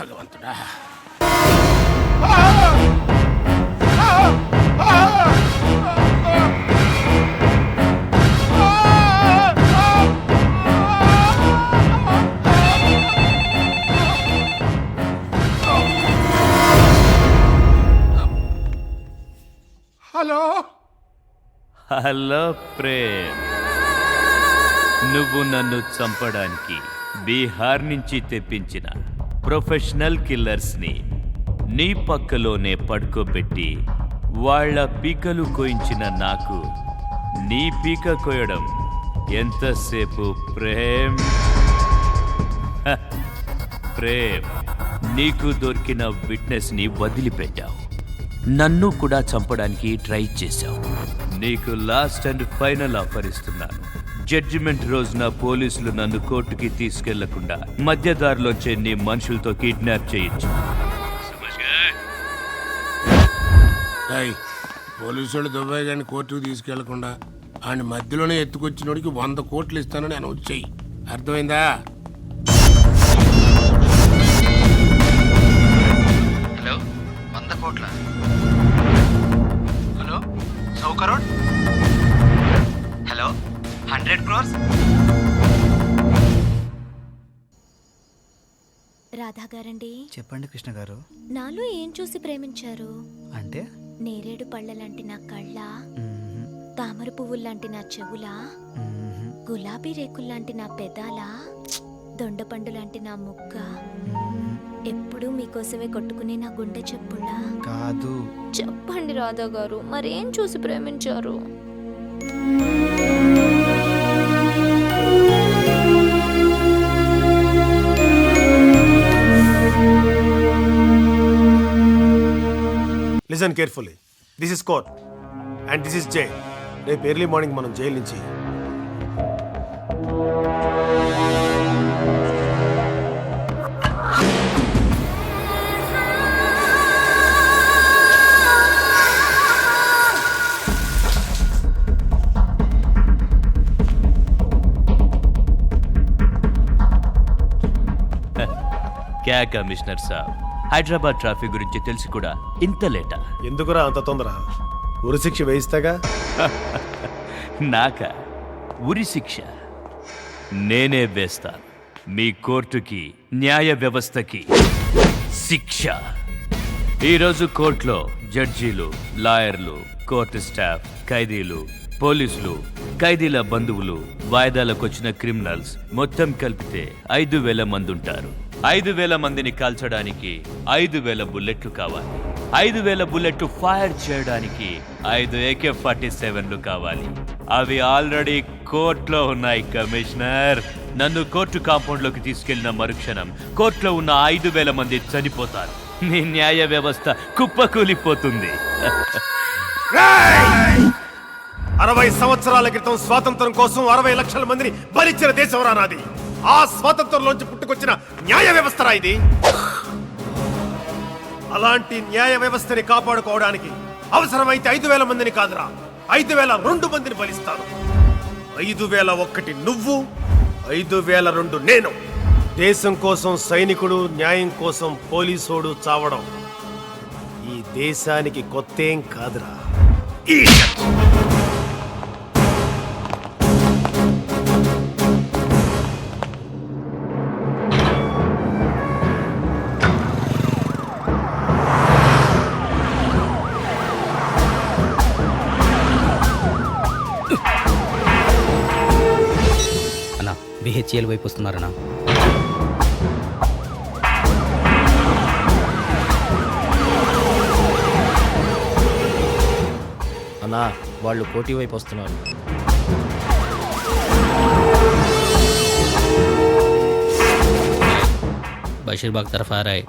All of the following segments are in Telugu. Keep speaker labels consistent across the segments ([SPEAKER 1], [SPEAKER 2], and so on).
[SPEAKER 1] భగవంతుడా. హలో
[SPEAKER 2] హలో ప్రేమ్, నువ్వు నన్ను చంపడానికి బీహార్ నుంచి తెప్పించిన ప్రొఫెషనల్ కిల్లర్స్ని నీ పక్కలోనే పడుకోబెట్టి వాళ్ళ పీకలు కోయించిన నాకు నీ పీక కోయడం ఎంతసేపు ప్రేమ్? ప్రేమ్, నీకు దొరికిన విట్నెస్ని వదిలిపెట్టావు, నన్ను కూడా చంపడానికి ట్రై చేశావు. నీకు లాస్ట్ అండ్ ఫైనల్ ఆఫర్ ఇస్తున్నాను. జడ్జిమెంట్ రోజున పోలీసులు నన్ను కోర్టుకి తీసుకెళ్లకుండా మధ్యదారిలోంచే నీ మనుషులతో కిడ్నాప్ చేయొచ్చు.
[SPEAKER 1] పోలీసులు దుబాయ్ గారిని కోర్టుకు తీసుకెళ్లకుండా ఆయన మధ్యలోనే ఎత్తుకొచ్చినోడికి 100 కోట్లు ఇస్తానని అనౌన్స్ చెయ్యి. అర్థమైందా?
[SPEAKER 3] హలో, 100 కోట్ల? Hello, 100 crore? Hello, 100 crores?
[SPEAKER 4] Radha గారండి.
[SPEAKER 5] చెప్పండి కృష్ణ గారు.
[SPEAKER 4] నాలో ఏం చూసి ప్రేమించారు?
[SPEAKER 5] అంటే
[SPEAKER 4] నేరేడు పళ్ళలాంటి నా కళ్ళ, తామర పువ్వుల్లాంటి నా చెవుల, గులాబీ రేకుల్లాంటి నా పెదాల, దొండపండు లాంటి నా ముక్క, ఎప్పుడూ మీకోసమే కొట్టుకునే నా గుండె చెప్పుళ్ళా?
[SPEAKER 5] కాదు.
[SPEAKER 4] చెప్పండి రాధా గారు, మరేం చూసి ప్రేమించారు?
[SPEAKER 6] Listen carefully. This is court and this is jail. రేపు ఎర్లీ మార్నింగ్ మనం జైలు నుంచి
[SPEAKER 2] క్యా కమిషనర్ సాబ్, హైదరాబాద్ ట్రాఫిక్ గురించి తెలిసి కూడా ఇంత లేటా?
[SPEAKER 6] ఎందుకురా అంత తొందర? ఉరి శిక్ష వేయిస్తాగా.
[SPEAKER 2] నాక ఉరి శిక్ష నేనే వేస్తాను. మీ కోర్టుకి, న్యాయ వ్యవస్థకి శిక్ష. ఈరోజు కోర్టులో జడ్జీలు, లాయర్లు, కోర్టు స్టాఫ్, ఖైదీలు, పోలీసులు, ఖైదీల బంధువులు, వాయిదాలకొచ్చిన క్రిమినల్స్ మొత్తం కలిపితే 5,000 మంది ఉంటారు. 5,000 మందిని కాల్చడానికి 5,000 బుల్లెట్లు కావాలి. 5,000 బుల్లెట్లు ఫైర్ చేయడానికి 5 AK-47లు కావాలి. అవి ఆల్రెడీ కోర్టులో ఉన్నాయి కమిషనర్. నన్ను కోర్టు కాంపౌండ్లోకి తీసుకెళ్లిన మరుక్షణం కోర్టులో ఉన్న 5,000 మంది చనిపోతారు. నీ న్యాయ వ్యవస్థ కుప్పకూలిపోతుంది.
[SPEAKER 6] 60 సంవత్సరాల క్రితం స్వాతంత్రం కోసం 60 లక్షల మందిని బలిచ్చిన దేశం రానాది. ఆ స్వాతంత్రంలోంచి పుట్టుకొచ్చిన న్యాయ వ్యవస్థ ఇది. అలాంటి న్యాయ వ్యవస్థని కాపాడుకోవడానికి అవసరమైతే 5,000 మందిని కాదురా, 5,002 మందిని బలిస్తాను. 5,001 నువ్వు, 5,002 నేను. దేశం కోసం సైనికుడు, న్యాయం కోసం పోలీసోడు చావడం ఈ దేశానికి కొత్తేం కాదురా.
[SPEAKER 7] BHL వైపు వస్తున్నారన్నా.
[SPEAKER 8] అన్నా, వాళ్ళు కోటి వైపు వస్తున్నారు.
[SPEAKER 7] బషీర్బాగ్ तरफ आ रहा है.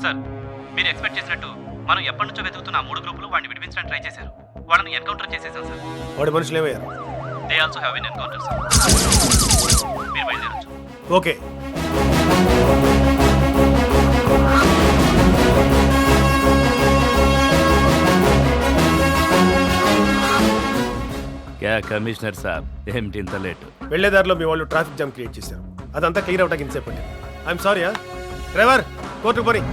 [SPEAKER 5] సార్ మీరు ఎక్స్పెక్ట్ చేసినట్టు మనం ఎప్పటి నుంచో వెతుకుతున్న ఆ 3 గ్రూపులు వాడిని విడిపించడానికి ట్రై చేశారు. వాళ్ళని ఎన్కౌంటర్ చేసేసాం సార్.
[SPEAKER 6] వాడి మనుషులు ఏమయ్యారు?
[SPEAKER 5] They also have an encounter sir. మీరు బయలుదేరొచ్చు.
[SPEAKER 6] ఓకే.
[SPEAKER 2] క్యా కమిషనర్ సాబ్, ఏమిటి ఇంత లేటు?
[SPEAKER 6] వెళ్లేదారిలో మీ వాళ్ళు ట్రాఫిక్ జామ్ క్రియేట్ చేశారు. అదంతా క్లియర్ అవటానికి ఇంతసేపు పట్టింది. I'm sorry. డ్రైవర్, కోర్టుకు పోని.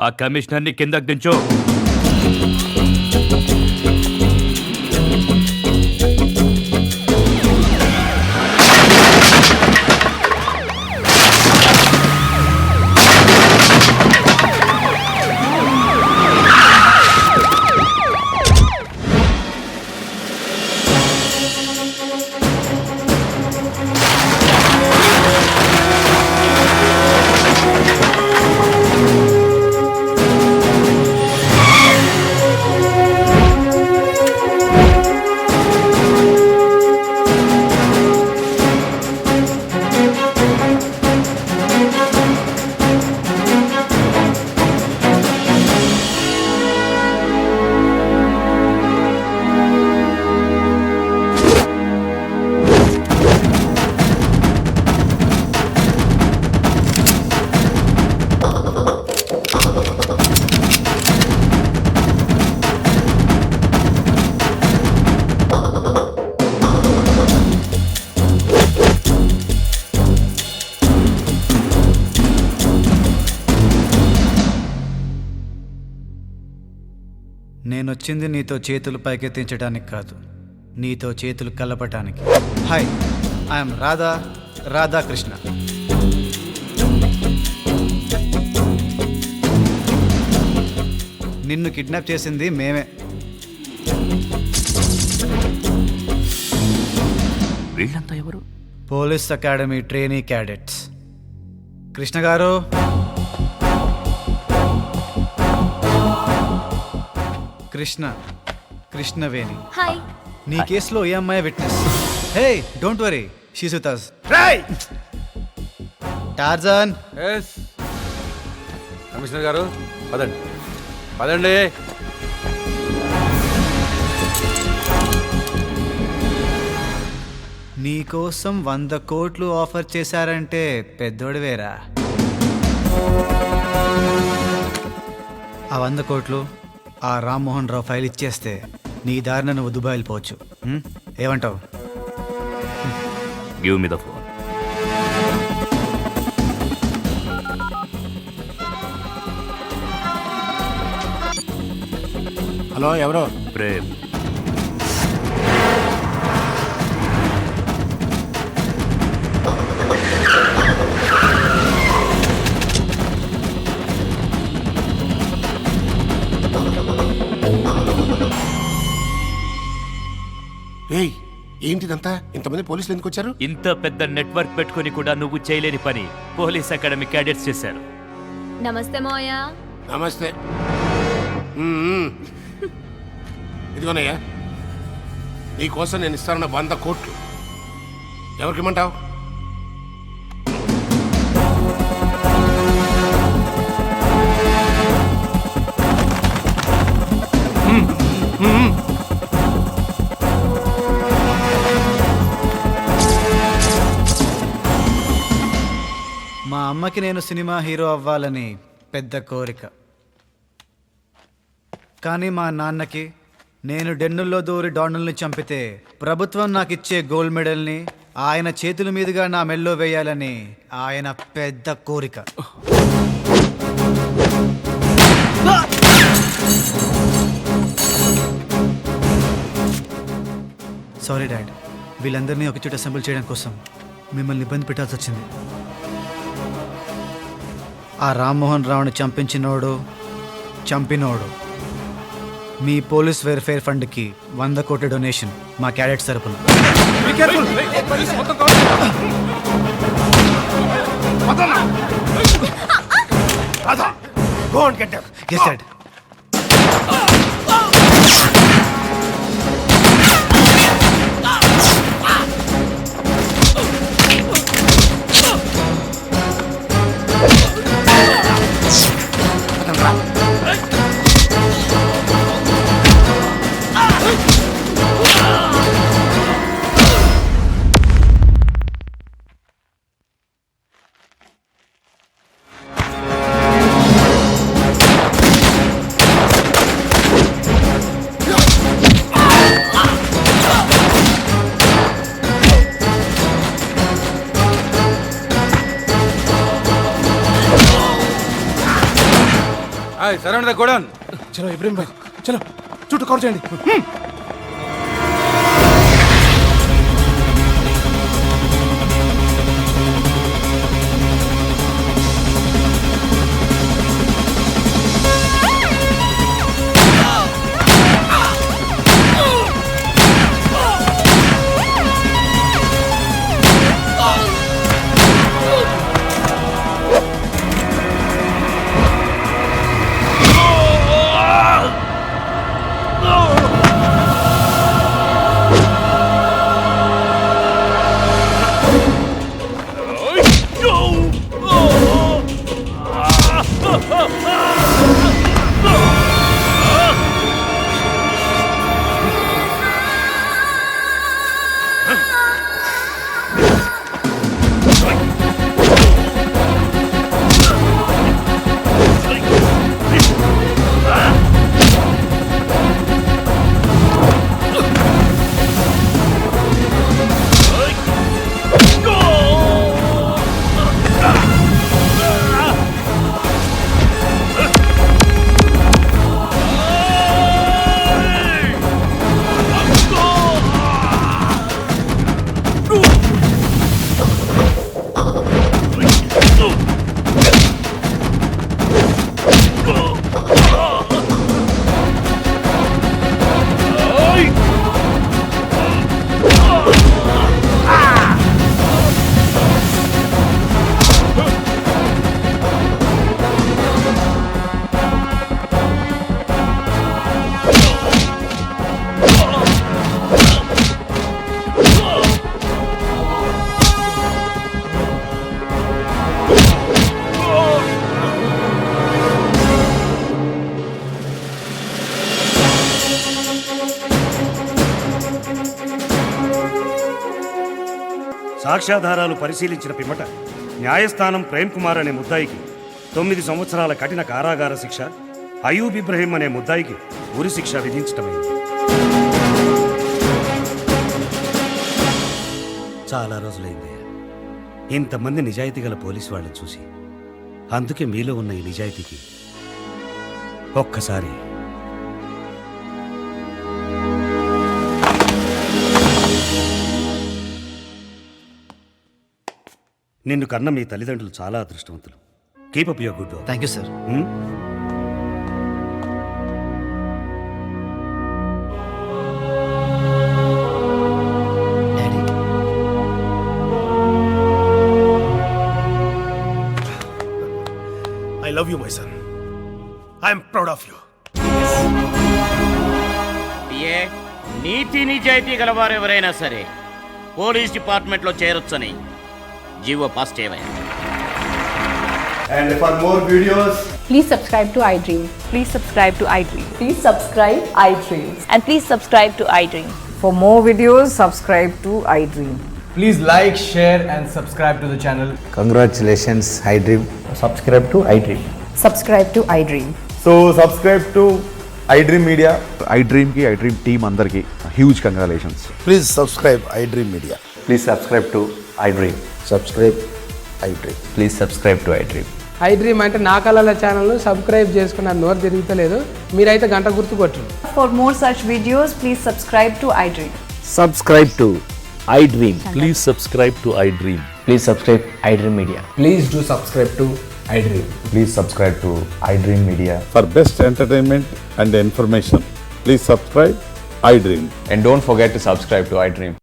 [SPEAKER 2] ఆ కమిషనర్ని కిందకు దించు.
[SPEAKER 9] నేనొచ్చింది నీతో చేతులు పైకెత్తించడానికి కాదు, నీతో చేతులు కలపటానికి. Hi, I'm Radhakrishna. నిన్ను కిడ్నాప్ చేసింది మేమే.
[SPEAKER 2] వీళ్ళంతా ఎవరు?
[SPEAKER 9] Police academy trainee cadets. Krishna గారు, కృష్ణవేణి.
[SPEAKER 4] హాయ్.
[SPEAKER 9] నీ కేసులో ఏ అమ్మాయి witness? Hey, don't worry, she's with us. Tarzan.
[SPEAKER 10] Commissioner గారు, పదండి పదండి.
[SPEAKER 9] నీకోసం 100 కోట్లు ఆఫర్ చేశారంటే పెద్దోడివేరా. ఆ 100 కోట్లు ఆ రామ్మోహన్ రావు ఫైల్ ఇచ్చేస్తే నీ దారిన నువ్వు దుబాయ్ వెళ్ళిపోవచ్చు. ఏమంటావు?
[SPEAKER 2] Give me the phone.
[SPEAKER 1] Hello, ఎవరో?
[SPEAKER 2] ప్రేమ్.
[SPEAKER 1] ఏయ్, ఏంటిదంతా? ఇంతమంది పోలీసులు ఎందుకు వచ్చారు?
[SPEAKER 2] ఇంత పెద్ద నెట్వర్క్ పెట్టుకొని కూడా నువ్వు చేయలేని పని పోలీస్ అకాడమీ క్యాడెట్స్ చేశారు.
[SPEAKER 4] నమస్తే మోయా.
[SPEAKER 1] నమస్తే. ఇదిగోనయ్యా, నీకోసం నేను ఇస్తానన్న 100 కోట్లు ఎవరికి ఇమ్మంటావు?
[SPEAKER 9] అమ్మకి నేను సినిమా హీరో అవ్వాలని పెద్ద కోరిక. కానీ మా నాన్నకి నేను డెన్నుల్లో దూరి డానుల్ని చంపితే ప్రభుత్వం నాకు ఇచ్చే గోల్డ్ మెడల్ని ఆయన చేతుల మీదుగా నా మెల్లో వేయాలని ఆయన పెద్ద కోరిక. సారీ డాడ్, వీళ్ళందరినీ ఒక చోట అసెంబ్ల్ చేయడం కోసం మిమ్మల్ని ఇబ్బంది పెట్టాల్సి వచ్చింది. ఆ రామ్మోహన్ రావుని చంపినోడు మీ పోలీస్ వెల్ఫేర్ ఫండ్కి 100 కోట్ల డొనేషన్ మా క్యాడెట్స్ తరపున. Yes, Dad.
[SPEAKER 10] Surround the godown.
[SPEAKER 1] చలో ఇబ్రహీం భాయ్, చలో చుట్టూ కవర్ చేయండి.
[SPEAKER 6] సాక్ష్యాధారాలు పరిశీలించిన పిమ్మట న్యాయస్థానం ప్రేమ్ కుమార్ అనే ముద్దాయికి 9 సంవత్సరాల కఠిన కారాగార శిక్ష, అయూబ్ ఇబ్రహీం అనే ముద్దాయికి ఉరి శిక్ష విధించటమైంది. చాలా రోజులైంది ఇంతమంది నిజాయితీ గల పోలీసు వాళ్ళని చూసి. అందుకే మీలో ఉన్న ఈ నిజాయితీకి ఒక్కసారి నిన్ను కన్న మీ తల్లిదండ్రులు చాలా అదృష్టవంతులు. Keep up your good work.
[SPEAKER 9] Thank you sir.
[SPEAKER 6] I love you my son. I'm proud of you.
[SPEAKER 3] నీతి నిజాయితీ గలవారు ఎవరైనా సరే పోలీస్ డిపార్ట్మెంట్లో చేరొచ్చని జీవో పాస్ చేయవయ్యా.
[SPEAKER 6] And for more videos,
[SPEAKER 11] please subscribe to iDream. Please subscribe to iDream. Please subscribe iDream. And please subscribe to iDream. For more videos, subscribe to iDream.
[SPEAKER 9] Please like share and subscribe to the channel.
[SPEAKER 6] Congratulations iDream.
[SPEAKER 8] Subscribe to iDream.
[SPEAKER 11] Subscribe to iDream.
[SPEAKER 6] So subscribe to iDream media.
[SPEAKER 10] ఐ డ్రీమ్కి ఐ డ్రీమ్ టీమ్ అందరికీ huge congratulations.
[SPEAKER 1] Please subscribe iDream media.
[SPEAKER 8] Please subscribe to iDream.
[SPEAKER 1] Subscribe iDream.
[SPEAKER 2] Please subscribe to iDream.
[SPEAKER 5] IDream అంటే నా కళల ఛానల్ సబ్స్క్రైబ్ చేసుకున్న నోరు తిరుగుతలేదు, మీరైతే గంట గుర్తు కొట్టండి.
[SPEAKER 11] For more such videos, please subscribe to iDream.
[SPEAKER 8] Subscribe to iDream.
[SPEAKER 2] Please subscribe to iDream.
[SPEAKER 8] Please subscribe iDream media.
[SPEAKER 9] Please do subscribe to iDream.
[SPEAKER 6] Please subscribe to iDream media.
[SPEAKER 10] For best entertainment and information please subscribe I dream.
[SPEAKER 8] And don't forget to subscribe to I dream.